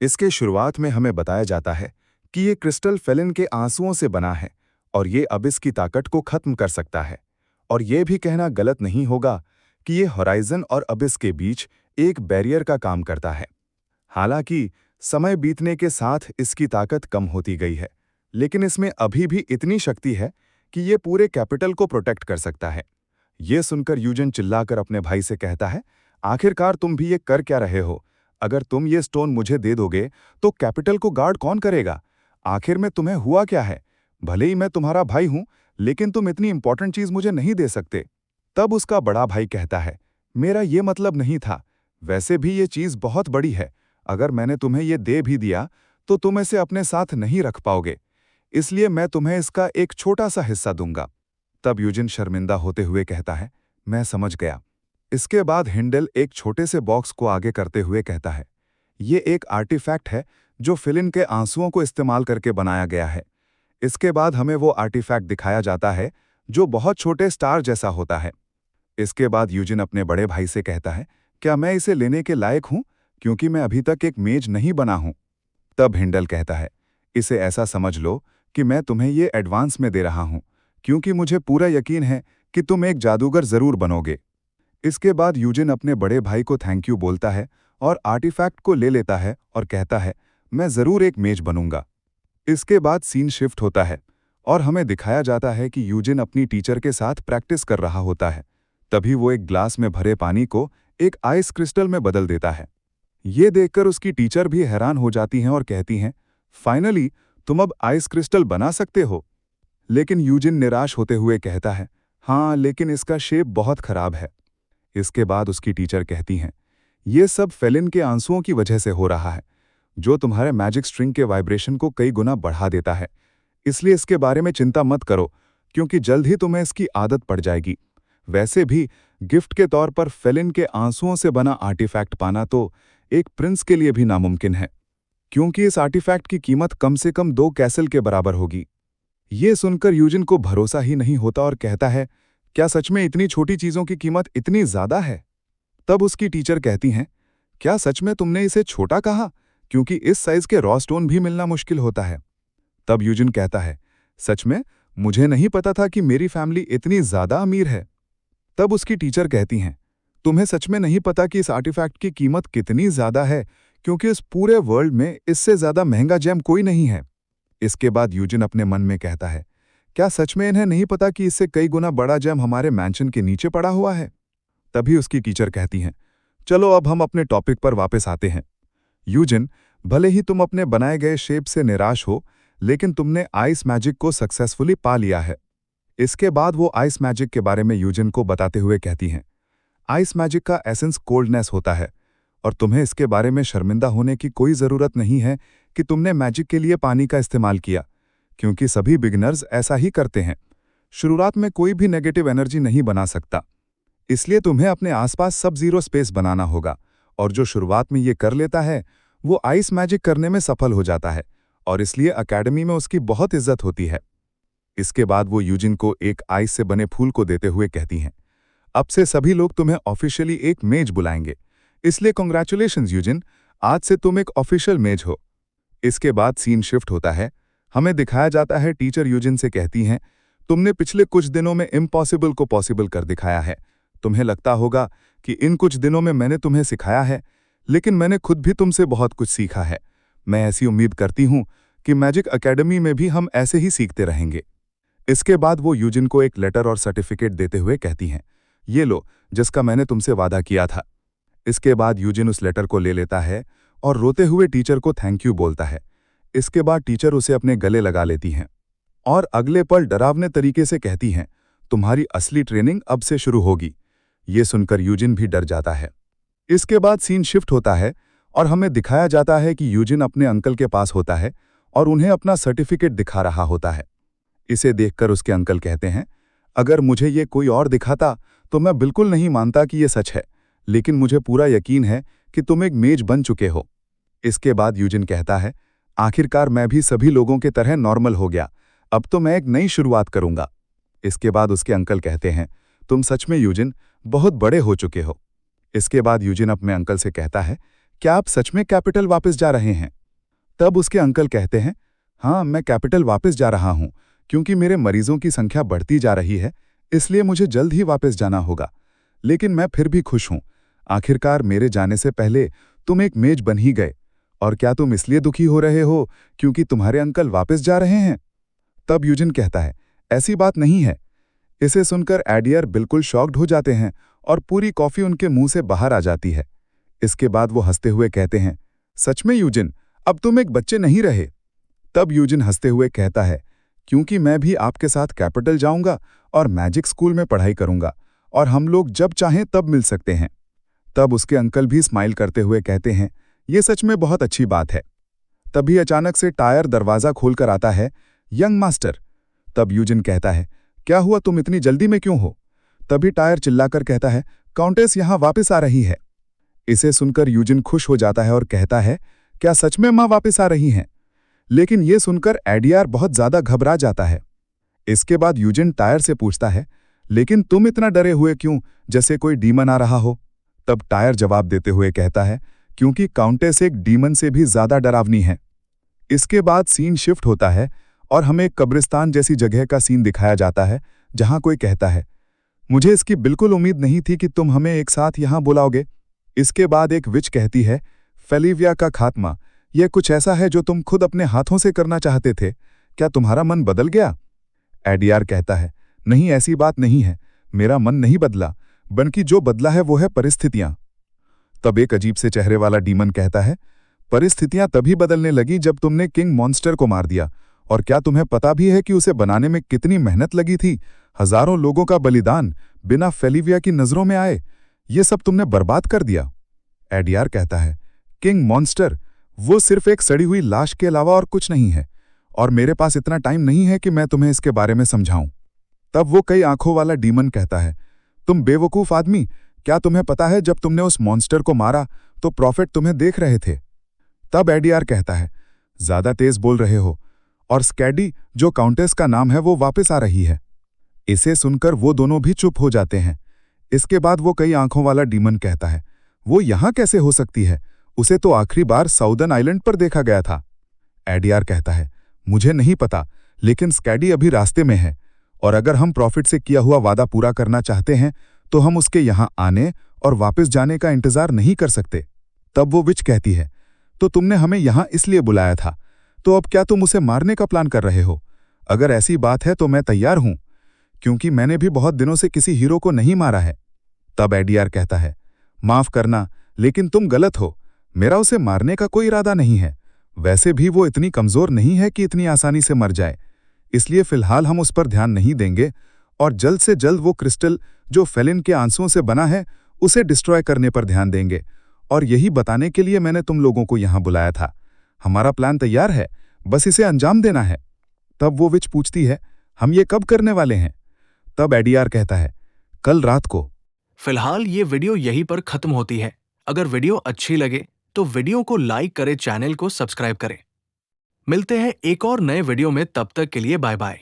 इसके शुरुआत में हमें बताया जाता है कि ये क्रिस्टल फेलिन के आंसुओं से बना है और ये अबिस की ताकत को खत्म कर सकता है। और ये भी कहना गलत नहीं होगा कि ये होराइजन और अबिस के बीच एक बैरियर का काम करता है। हालांकि समय बीतने के साथ इसकी ताकत कम होती गई है, लेकिन इसमें अभी भी इतनी शक्ति है कि ये पूरे कैपिटल को प्रोटेक्ट कर सकता है। ये सुनकर यूजन चिल्लाकर अपने भाई से कहता है, आखिरकार तुम भी ये कर क्या रहे हो? अगर तुम ये स्टोन मुझे दे दोगे तो कैपिटल को गार्ड कौन करेगा? आखिर में तुम्हें हुआ क्या है? भले ही मैं तुम्हारा भाई हूं, लेकिन तुम इतनी इंपॉर्टेंट चीज मुझे नहीं दे सकते। तब उसका बड़ा भाई कहता है, मेरा ये मतलब नहीं था। वैसे भी ये चीज बहुत बड़ी है। अगर मैंने तुम्हें ये दे भी दिया तो तुम इसे अपने साथ नहीं रख पाओगे, इसलिए मैं तुम्हें इसका एक छोटा सा हिस्सा दूंगा। तब यूजिन शर्मिंदा होते हुए कहता है, मैं समझ गया। इसके बाद हिंडल एक छोटे से बॉक्स को आगे करते हुए कहता है, ये एक आर्टिफैक्ट है जो फिलिन के आंसुओं को इस्तेमाल करके बनाया गया है। इसके बाद हमें वो आर्टिफैक्ट दिखाया जाता है जो बहुत छोटे स्टार जैसा होता है। इसके बाद यूजिन अपने बड़े भाई से कहता है, क्या मैं इसे लेने के लायक हूं, क्योंकि मैं अभी तक एक मेज नहीं बना हूं। तब हिंडल कहता है, इसे ऐसा समझ लो कि मैं तुम्हें ये एडवांस में दे रहा हूं, क्योंकि मुझे पूरा यकीन है कि तुम एक जादूगर जरूर बनोगे। इसके बाद यूजिन अपने बड़े भाई को थैंक यू बोलता है और आर्टिफैक्ट को ले लेता है और कहता है, मैं जरूर एक मेज बनूंगा। इसके बाद सीन शिफ्ट होता है और हमें दिखाया जाता है कि यूजिन अपनी टीचर के साथ प्रैक्टिस कर रहा होता है। तभी वो एक ग्लास में भरे पानी को एक आइस क्रिस्टल में बदल देता है। ये देखकर उसकी टीचर भी हैरान हो जाती हैं और कहती हैं, फाइनली तुम अब आइस क्रिस्टल बना सकते हो। लेकिन यूजिन निराश होते हुए कहता है, हाँ, लेकिन इसका शेप बहुत खराब है। इसके बाद उसकी टीचर कहती हैं, ये सब फेलिन के आंसुओं की वजह से हो रहा है, जो तुम्हारे मैजिक स्ट्रिंग के वाइब्रेशन को कई गुना बढ़ा देता है। इसलिए इसके बारे में चिंता मत करो, क्योंकि जल्द ही तुम्हें इसकी आदत पड़ जाएगी। वैसे भी गिफ्ट के तौर पर फेलिन के आंसुओं से बना आर्टिफैक्ट पाना तो एक प्रिंस के लिए भी नामुमकिन है, क्योंकि इस आर्टिफैक्ट की कीमत कम से कम 2 कैसल के बराबर होगी। ये सुनकर यूजिन को भरोसा ही नहीं होता और कहता है, क्या सच में इतनी छोटी चीजों की कीमत इतनी ज्यादा है? तब उसकी टीचर कहती हैं, क्या सच में तुमने इसे छोटा कहा, क्योंकि इस साइज के रॉ स्टोन भी मिलना मुश्किल होता है। तब यूजिन कहता है, सच में मुझे नहीं पता था कि मेरी फैमिली इतनी ज्यादा अमीर है। तब उसकी टीचर कहती हैं, तुम्हें सच में नहीं पता कि इस आर्टिफैक्ट की कीमत कितनी ज्यादा है, क्योंकि इस पूरे वर्ल्ड में इससे ज्यादा महंगा जेम कोई नहीं है। इसके बाद यूजिन अपने मन में कहता है, क्या सच में इन्हें नहीं पता कि इससे कई गुना बड़ा जेम हमारे मैंशन के नीचे पड़ा हुआ है? तभी उसकी टीचर कहती हैं, चलो अब हम अपने टॉपिक पर वापस आते हैं। यूजिन, भले ही तुम अपने बनाए गए शेप से निराश हो, लेकिन तुमने आइस मैजिक को सक्सेसफुली पा लिया है। इसके बाद वो आइस मैजिक के बारे में यूजिन को बताते हुए कहती हैं, आइस मैजिक का एसेंस कोल्डनेस होता है और तुम्हें इसके बारे में शर्मिंदा होने की कोई ज़रूरत नहीं है कि तुमने मैजिक के लिए पानी का इस्तेमाल किया, क्योंकि सभी बिगिनर्स ऐसा ही करते हैं। शुरुआत में कोई भी नेगेटिव एनर्जी नहीं बना सकता, इसलिए तुम्हें अपने आसपास सब जीरो स्पेस बनाना होगा, और जो शुरुआत में ये कर लेता है वो आइस मैजिक करने में सफल हो जाता है, और इसलिए अकेडमी में उसकी बहुत इज्जत होती है। इसके बाद वो यूजिन को एक आइस से बने फूल को देते हुए कहती हैं, अब से सभी लोग तुम्हें ऑफिशियली एक मेज बुलाएंगे, इसलिए कॉन्ग्रेचुलेशंस यूजिन, आज से तुम एक ऑफिशियल मेज हो। इसके बाद सीन शिफ्ट होता है। हमें दिखाया जाता है टीचर यूजिन से कहती हैं, तुमने पिछले कुछ दिनों में इम्पॉसिबल को पॉसिबल कर दिखाया है। तुम्हें लगता होगा कि इन कुछ दिनों में मैंने तुम्हें सिखाया है, लेकिन मैंने खुद भी तुमसे बहुत कुछ सीखा है। मैं ऐसी उम्मीद करती हूं कि मैजिक एकेडमी में भी हम ऐसे ही सीखते रहेंगे। इसके बाद वो यूजिन को एक लेटर और सर्टिफिकेट देते हुए कहती हैं, ये लो, जिसका मैंने तुमसे वादा किया था। इसके बाद यूजिन उस लेटर को ले लेता है और रोते हुए टीचर को थैंक यू बोलता है। इसके बाद टीचर उसे अपने गले लगा लेती हैं और अगले पल डरावने तरीके से कहती हैं, तुम्हारी असली ट्रेनिंग अब से शुरू होगी। ये सुनकर यूजिन भी डर जाता है। इसके बाद सीन शिफ्ट होता है और हमें दिखाया जाता है कि यूजिन अपने अंकल के पास होता है और उन्हें अपना सर्टिफिकेट दिखा रहा होता है। इसे देखकर उसके अंकल कहते हैं, अगर मुझे ये कोई और दिखाता तो मैं बिल्कुल नहीं मानता कि ये सच है, लेकिन मुझे पूरा यकीन है कि तुम एक मेज बन चुके हो। इसके बाद यूजिन कहता है, आखिरकार मैं भी सभी लोगों के तरह नॉर्मल हो गया, अब तो मैं एक नई शुरुआत करूंगा। इसके बाद उसके अंकल कहते हैं, तुम सच में यूजिन बहुत बड़े हो चुके हो। इसके बाद यूजिन अपने अंकल से कहता है क्या आप सच में कैपिटल वापस जा रहे हैं? तब उसके अंकल कहते हैं, हाँ, मैं कैपिटल वापस जा रहा हूँ, क्योंकि मेरे मरीजों की संख्या बढ़ती जा रही है, इसलिए मुझे जल्द ही वापस जाना होगा। लेकिन मैं फिर भी खुश हूँ। आखिरकार मेरे जाने से पहले तुम एक मेज बन ही गए। और क्या तुम इसलिए दुखी हो रहे हो क्योंकि तुम्हारे अंकल वापस जा रहे हैं? तब यूजिन कहता है, ऐसी बात नहीं है। इसे सुनकर एडियर बिल्कुल शॉक्ड हो जाते हैं और पूरी कॉफी उनके मुंह से बाहर आ जाती है। इसके बाद वो हंसते हुए कहते हैं, सच में यूजिन, अब तुम एक बच्चे नहीं रहे। तब यूजिन हंसते हुए कहता है, क्योंकि मैं भी आपके साथ कैपिटल जाऊंगा और मैजिक स्कूल में पढ़ाई करूंगा और हम लोग जब चाहें तब मिल सकते हैं। तब उसके अंकल भी स्माइल करते हुए कहते हैं, ये सच में बहुत अच्छी बात है। तभी अचानक से टायर दरवाजा खोलकर आता है, यंग मास्टर। तब यूजिन कहता है, क्या हुआ, तुम इतनी जल्दी में क्यों हो? तभी टायर चिल्लाकर कहता है, काउंटेस यहाँ वापस आ रही है। इसे सुनकर यूजिन खुश हो जाता है और कहता है, क्या सच में माँ वापस आ रही हैं? लेकिन ये सुनकर एडियार बहुत ज्यादा घबरा जाता है। इसके बाद यूजिन टायर से पूछता है, लेकिन तुम इतना डरे हुए क्यों, जैसे कोई डीमन आ रहा हो? तब टायर जवाब देते हुए कहता है, क्योंकि काउंटेस एक डीमन से भी ज्यादा डरावनी है। इसके बाद सीन शिफ्ट होता है और हमें एक कब्रिस्तान जैसी जगह का सीन दिखाया जाता है, जहां कोई कहता है, मुझे इसकी बिल्कुल उम्मीद नहीं थी कि तुम हमें एक साथ यहां बुलाओगे। इसके बाद एक विच कहती है, फेलिविया का खात्मा, यह कुछ ऐसा है जो तुम खुद अपने हाथों से करना चाहते थे। क्या तुम्हारा मन बदल गया? एडियार कहता है, नहीं, ऐसी बात नहीं है। मेरा मन नहीं बदला, बल्कि जो बदला है वो है परिस्थितियां। तब एक अजीब से चेहरे वाला डीमन कहता है, परिस्थितियां तभी बदलने लगी जब तुमने किंग मॉन्स्टर को मार दिया। और क्या तुम्हें पता भी है कि उसे बनाने में कितनी मेहनत लगी थी? हजारों लोगों का बलिदान बिना फेलिविया की नजरों में आए, ये सब तुमने बर्बाद कर दिया। एडियार कहता है, किंग मॉन्स्टर, वो सिर्फ एक सड़ी हुई लाश के अलावा और कुछ नहीं है, और मेरे पास इतना टाइम नहीं है कि मैं तुम्हें इसके बारे में समझाऊं। तब वो कई आंखों वाला डीमन कहता है, तुम बेवकूफ आदमी, क्या तुम्हें पता है जब तुमने उस मॉन्स्टर को मारा तो प्रॉफिट तुम्हें देख रहे थे? तब एडियार कहता है, ज्यादा तेज बोल रहे हो, और स्कैडी, जो काउंटेस का नाम है, वो वापस आ रही है। इसे सुनकर वो दोनों भी चुप हो जाते हैं। इसके बाद वो कई आंखों वाला डीमन कहता है, वो यहां कैसे हो सकती है? उसे तो आखिरी बार साउदर्न आइलैंड पर देखा गया था। एडियार कहता है, मुझे नहीं पता, लेकिन स्कैडी अभी रास्ते में है, और अगर हम प्रॉफिट से किया हुआ वादा पूरा करना चाहते हैं तो हम उसके यहां आने और वापस जाने का इंतजार नहीं कर सकते। तब वो विच कहती है, तो तुमने हमें यहां इसलिए बुलाया था, तो अब क्या तुम उसे मारने का प्लान कर रहे हो? अगर ऐसी बात है तो मैं तैयार हूं, क्योंकि मैंने भी बहुत दिनों से किसी हीरो को नहीं मारा है। तब एडियार कहता है, माफ करना, लेकिन तुम गलत हो। मेरा उसे मारने का कोई इरादा नहीं है। वैसे भी वो इतनी कमजोर नहीं है कि इतनी आसानी से मर जाए, इसलिए फिलहाल हम उस पर ध्यान नहीं देंगे और जल्द से जल्द वो क्रिस्टल जो फेलिन के आंसुओं से बना है उसे डिस्ट्रॉय करने पर ध्यान देंगे। और यही बताने के लिए मैंने तुम लोगों को यहां बुलाया था। हमारा प्लान तैयार है, बस इसे अंजाम देना है। तब वो विच पूछती है, हम ये कब करने वाले हैं? तब एडियार कहता है, कल रात को। फिलहाल ये वीडियो यहीं पर खत्म होती है। अगर वीडियो अच्छी लगे तो वीडियो को लाइक करें, चैनल को सब्सक्राइब करें। मिलते हैं एक और नए वीडियो में, तब तक के लिए बाय बाय।